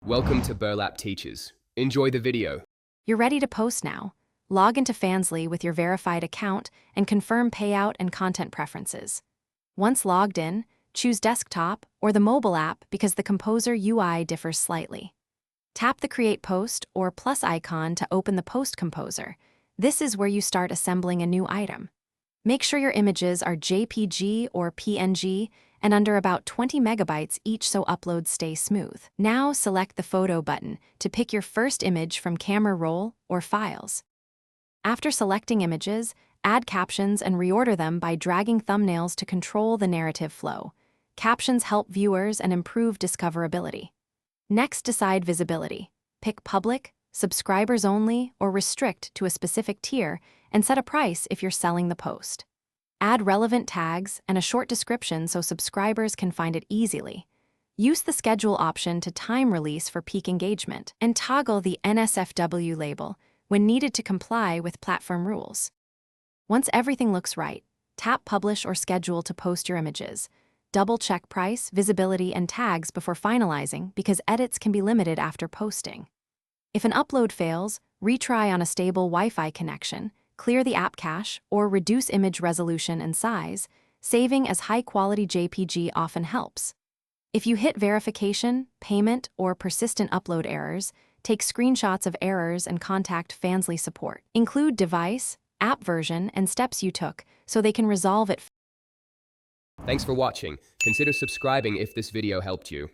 Welcome to Burlap Teachers. Enjoy the video. You're ready to post now. Log into Fansly with your verified account and confirm payout and content preferences. Once logged in, choose desktop or the mobile app because the Composer UI differs slightly. Tap the Create Post or plus icon to open the Post Composer. This is where you start assembling a new item. Make sure your images are JPG or PNG and under about 20 megabytes each so uploads stay smooth. Now select the Photo button to pick your first image from Camera Roll or Files. After selecting images, add captions and reorder them by dragging thumbnails to control the narrative flow. Captions help viewers and improve discoverability. Next, decide visibility. Pick Public, Subscribers Only, or Restrict to a specific tier, and set a price if you're selling the post. Add relevant tags and a short description so subscribers can find it easily. Use the Schedule option to time release for peak engagement, and toggle the NSFW label when needed to comply with platform rules. Once everything looks right, tap Publish or Schedule to post your images. Double-check price, visibility, and tags before finalizing because edits can be limited after posting. If an upload fails, retry on a stable Wi-Fi connection, clear the app cache, or reduce image resolution and size. Saving as high-quality JPG often helps. If you hit verification, payment, or persistent upload errors, take screenshots of errors and contact Fansly support. Include device, app version, and steps you took so they can resolve it. Thanks for watching. Consider subscribing if this video helped you.